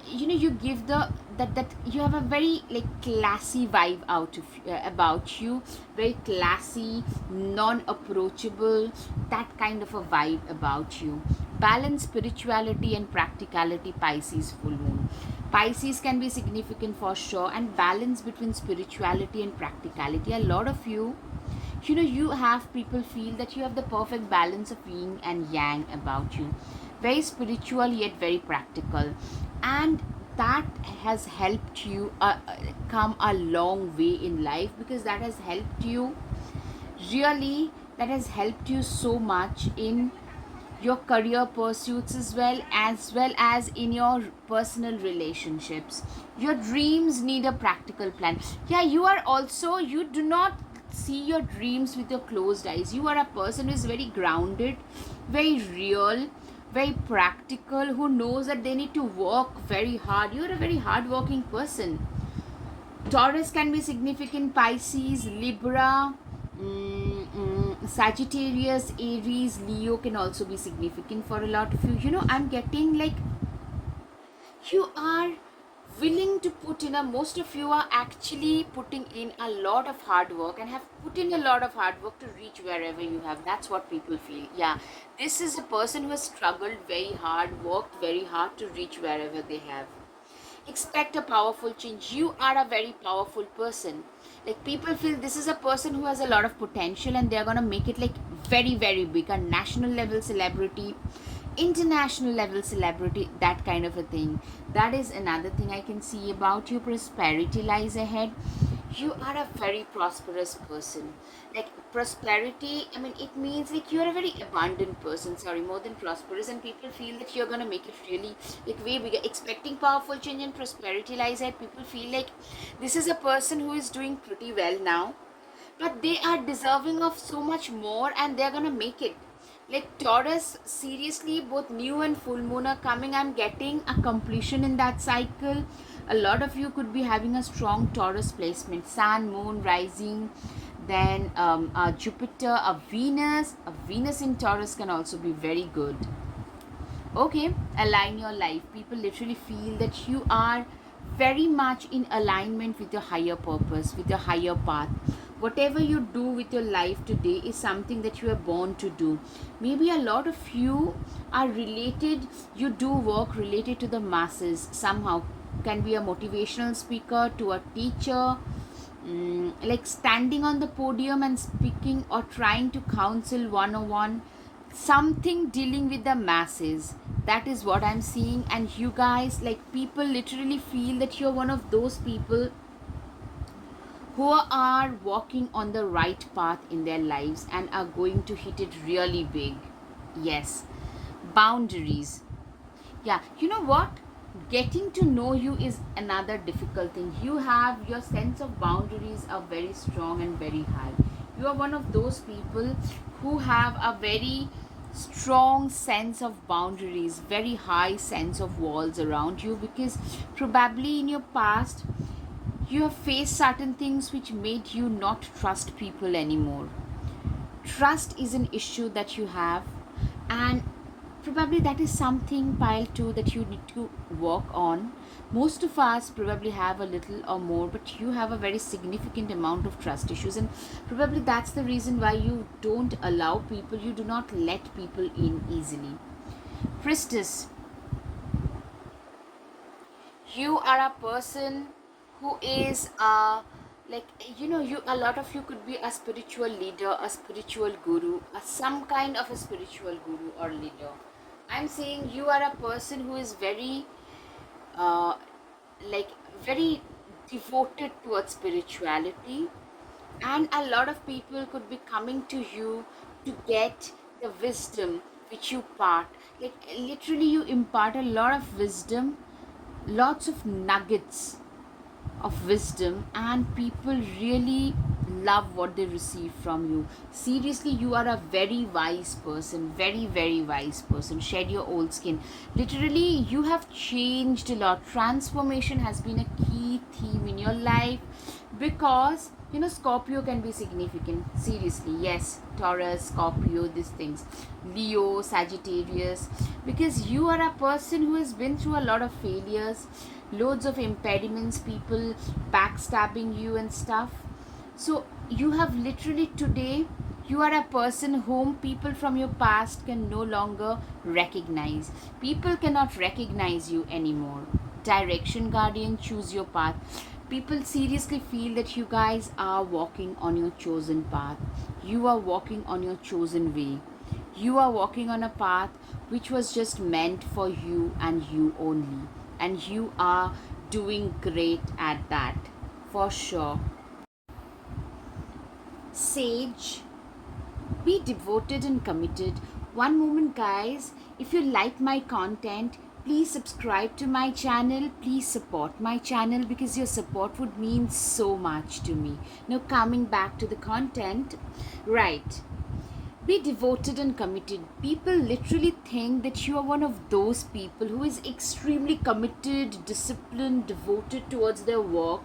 you give the that you have a very like classy vibe out of about you, very classy, non approachable, that kind of a vibe about you. Balance spirituality and practicality. Pisces full moon. Pisces can be significant for sure, and balance between spirituality and practicality. A lot of you, you have people feel that you have the perfect balance of yin and yang about you, very spiritual yet very practical, and that has helped you come a long way in life, because that has helped you really, that has helped you so much in your career pursuits, as well as in your personal relationships. Your dreams need a practical plan. Yeah, you are also, you do not see your dreams with your closed eyes. You are a person who is very grounded, very real, very practical, who knows that they need to work very hard. You are a very hard working person. Taurus can be significant. Pisces, Libra, Sagittarius, Aries, Leo can also be significant for a lot of you. I'm getting like you are willing to put in most of you are actually putting in a lot of hard work, and have put in a lot of hard work to reach wherever you have. That's what people feel. Yeah, this is a person who has struggled very hard, worked very hard to reach wherever they have. Expect a powerful change. You are a very powerful person. Like, people feel this is a person who has a lot of potential, and they're gonna make it like very very big, a national level celebrity, international level celebrity, that kind of a thing. That is another thing I can see about you. Prosperity lies ahead. You are a very prosperous person. Like, prosperity, I mean, it means like you're a very abundant person, sorry, more than prosperous, and people feel that you're gonna make it really like way bigger. Expecting powerful change and prosperity lies ahead. People feel like this is a person who is doing pretty well now, but they are deserving of so much more, and they're gonna make it. Like, Taurus, seriously, both new and full moon are coming. I'm getting a completion in that cycle. A lot of you could be having a strong Taurus placement. Sun, moon, rising, then Jupiter, a Venus in Taurus can also be very good. Okay, align your life. People literally feel that you are very much in alignment with your higher purpose, with your higher path. whatever you do with your life today is something that you are born to do. Maybe a lot of you are related, you do work related to the masses somehow. Can be a motivational speaker, to a teacher, like standing on the podium and speaking, or trying to counsel 101, something dealing with the masses. That is what I'm seeing. And you guys, like, people literally feel that you're one of those people who are walking on the right path in their lives and are going to hit it really big. Yes, boundaries. Yeah, you know what? Getting to know you is another difficult thing. You have your sense of boundaries are very strong and very high. You are one of those people who have a very strong sense of boundaries, very high sense of walls around you, because probably in your past you have faced certain things which made you not trust people anymore. Trust is an issue that you have, and probably that is something, pile 2, that you need to work on. Most of us probably have a little or more, but you have a very significant amount of trust issues, and probably that's the reason why you don't allow people, you do not let people in easily. Priestess, you are a person who is like, you, a lot of you could be a spiritual leader, a spiritual guru, some kind of a spiritual guru or leader. I'm saying you are a person who is very uh, like, very devoted towards spirituality, and a lot of people could be coming to you to get the wisdom which you part, like literally you impart a lot of wisdom, lots of nuggets of wisdom, and people really love what they receive from you. Seriously, you are a very wise person, very, very wise person. Shed your old skin. Literally, you have changed a lot. Transformation has been a key theme in your life, because Scorpio can be significant. Seriously, yes, Taurus, Scorpio, these things, Leo, Sagittarius, because you are a person who has been through a lot of failures, loads of impediments, people backstabbing you and stuff. So you have literally today, you are a person whom people from your past can no longer recognize. People cannot recognize you anymore. Direction guardian, choose your path. People seriously feel that you guys are walking on your chosen path. You are walking on your chosen way. You are walking on a path which was just meant for you and you only. And you are doing great at that, for sure. Sage, be devoted and committed. One moment, guys. If you like my content, please subscribe to my channel. Please support my channel, because your support would mean so much to me. Now, coming back to the content, right. Be devoted and committed. People literally think that you are one of those people who is extremely committed, disciplined, devoted towards their work,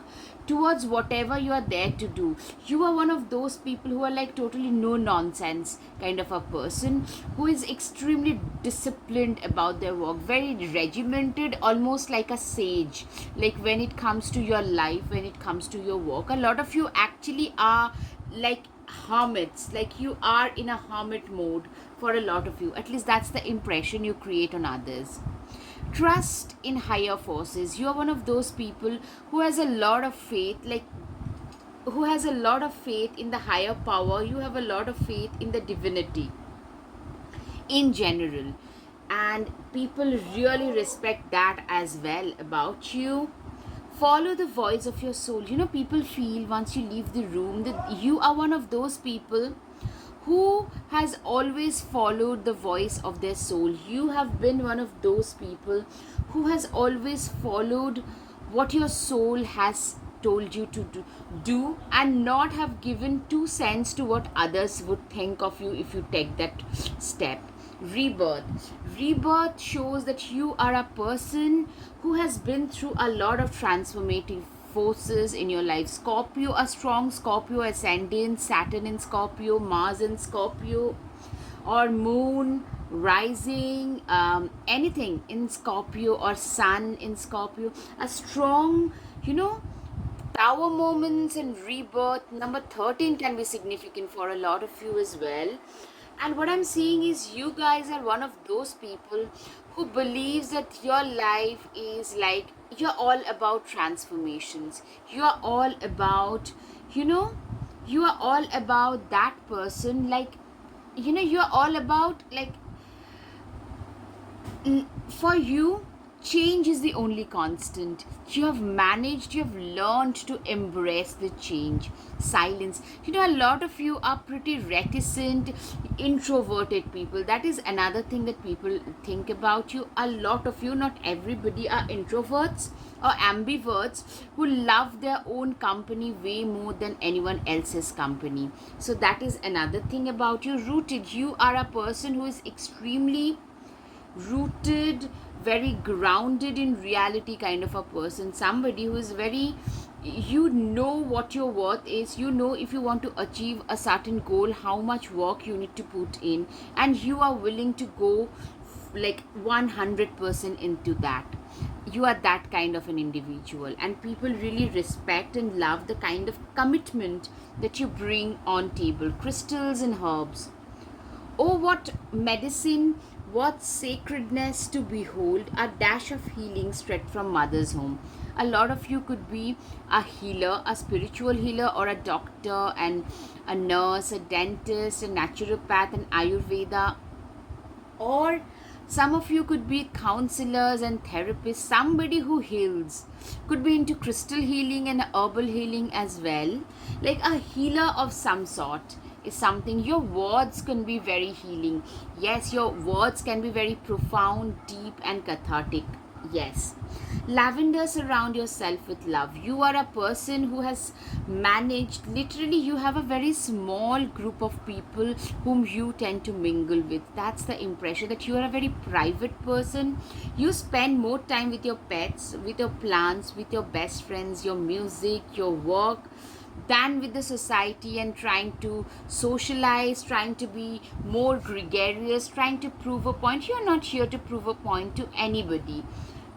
towards whatever you are there to do. You are one of those people who are like totally no nonsense kind of a person, who is extremely disciplined about their work, very regimented, almost like a sage. Like when it comes to your life, when it comes to your work, a lot of you actually are like hermits, like you are in a hermit mode. For a lot of you, at least that's the impression you create on others. Trust in higher forces. You are one of those people who has a lot of faith, like who has a lot of faith in the higher power. You have a lot of faith in the divinity in general, and people really respect that as well about you. Follow the voice of your soul. People feel once you leave the room that you are one of those people who has always followed the voice of their soul. You have been one of those people who has always followed what your soul has told you to do, and not have given 2 cents to what others would think of you if you take that step. Rebirth shows that you are a person who has been through a lot of transformative forces in your life. Scorpio, a strong Scorpio ascendant, Saturn in Scorpio, Mars in Scorpio, or Moon rising, anything in Scorpio, or Sun in Scorpio. A strong, sour moments and rebirth. Number 13 can be significant for a lot of you as well. And what I'm seeing is you guys are one of those people who believes that your life is like you're all about transformations. You're all about, you know, you are all about that person, like, you're all about like for you, change is the only constant. You have managed, you have learned to embrace the change. Silence. A lot of you are pretty reticent, introverted people. That is another thing that people think about you. A lot of you, not everybody, are introverts or ambiverts who love their own company way more than anyone else's company. So, that is another thing about you. Rooted. You are a person who is extremely rooted, very grounded in reality kind of a person. Somebody who is very, what your worth is. If you want to achieve a certain goal, how much work you need to put in, and you are willing to go like 100% into that. You are that kind of an individual, and people really respect and love the kind of commitment that you bring on table. Crystals and herbs. Oh, what medicine, what sacredness to behold, a dash of healing straight from mother's home. A lot of you could be a healer, a spiritual healer, or a doctor, and a nurse, a dentist, a naturopath, an Ayurveda, or some of you could be counselors and therapists, somebody who heals. Could be into crystal healing and herbal healing as well. Like a healer of some sort is something. Your words can be very healing. Yes, your words can be very profound, deep, and cathartic. Yes. Lavender, surround yourself with love. You are a person who has managed, literally, you have a very small group of people whom you tend to mingle with. That's the impression, that you are a very private person. You spend more time with your pets, with your plants, with your best friends, your music, your work, than with the society, and trying to socialize, trying to be more gregarious, trying to prove a point. You're not here to prove a point to anybody.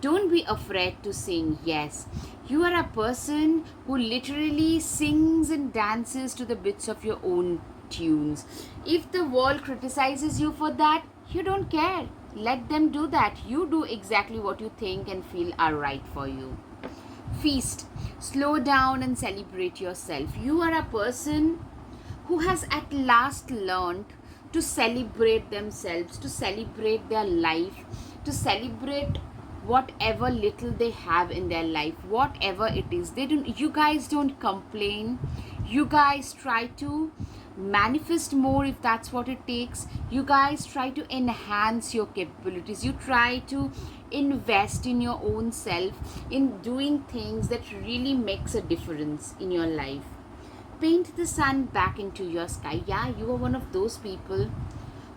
Don't be afraid to sing. Yes, you are a person who literally sings and dances to the bits of your own tunes. If the world criticizes you for that, you don't care. Let them do that. You do exactly what you think and feel are right for you. Feast. Slow down and celebrate yourself. You are a person who has at last learned to celebrate themselves, to celebrate their life, to celebrate whatever little they have in their life, whatever it is. You guys don't complain. You guys try to manifest more if that's what it takes. You guys try to enhance your capabilities. You try to invest in your own self, in doing things that really makes a difference in your life. Paint the sun back into your sky. Yeah, you are one of those people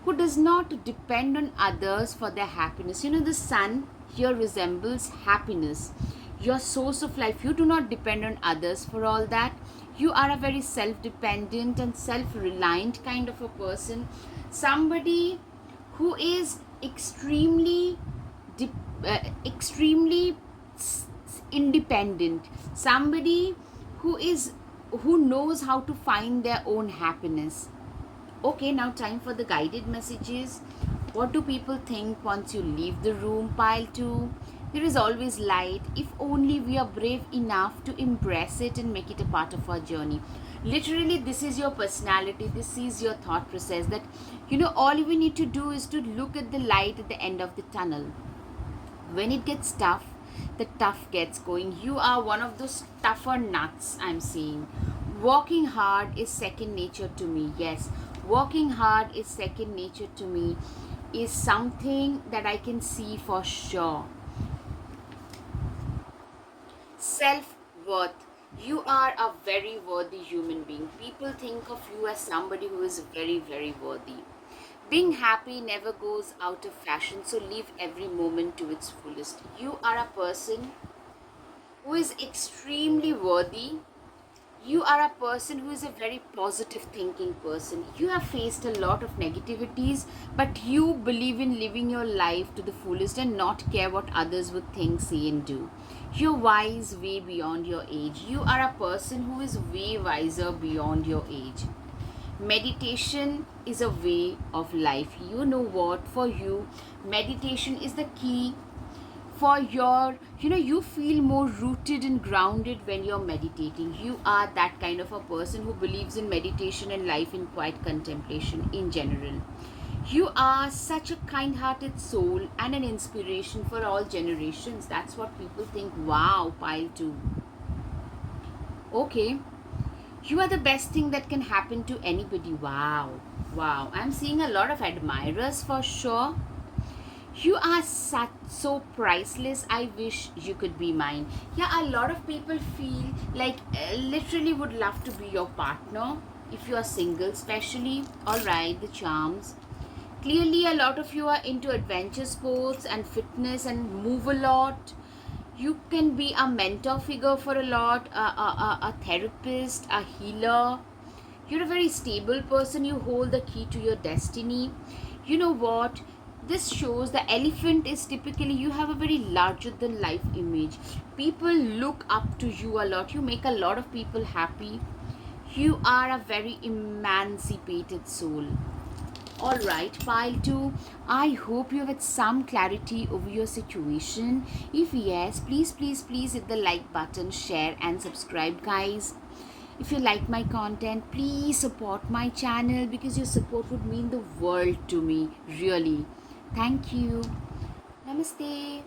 who does not depend on others for their happiness. The sun here resembles happiness, your source of life. You do not depend on others for all that. You are a very self-dependent and self-reliant kind of a person. Somebody who is extremely independent. Somebody who knows how to find their own happiness. Okay, now time for the guided messages. What do people think once you leave the room? Pile 2. There is always light, if only we are brave enough to embrace it and make it a part of our journey. Literally, this is your personality, this is your thought process, that all we need to do is to look at the light at the end of the tunnel. When it gets tough, the tough gets going. You are one of those tougher nuts I'm seeing. Working hard is second nature to me. Yes, working hard is second nature to me, is something that I can see for sure. Self-worth. You are a very worthy human being. People think of you as somebody who is very, very worthy. Being happy never goes out of fashion, so live every moment to its fullest. You are a person who is extremely worthy. You are a person who is a very positive thinking person. You have faced a lot of negativities, but you believe in living your life to the fullest and not care what others would think, say, and do. You're wise way beyond your age. You are a person who is way wiser beyond your age. Meditation is a way of life. You know what? For you, meditation is the key for your, you feel more rooted and grounded when you're meditating. You are that kind of a person who believes in meditation and life in quiet contemplation in general. You are such a kind hearted soul and an inspiration for all generations. That's what people think. Wow, pile 2. Okay. You are the best thing that can happen to anybody. Wow. Wow. I'm seeing a lot of admirers for sure. You are such so priceless. I wish you could be mine. Yeah, a lot of people feel like literally would love to be your partner if you are single, especially. All right, the charms. Clearly, a lot of you are into adventure sports and fitness and move a lot. You can be a mentor figure for a lot, a therapist, a healer. You're a very stable person. You hold the key to your destiny. You know what? This shows the elephant is typically, you have a very larger than life image. People look up to you a lot. You make a lot of people happy. You are a very emancipated soul. Alright, pile 2. I hope you have had some clarity over your situation. If yes, please hit the like button, share, and subscribe, guys. If you like my content, please support my channel because your support would mean the world to me, really. Thank you. Namaste.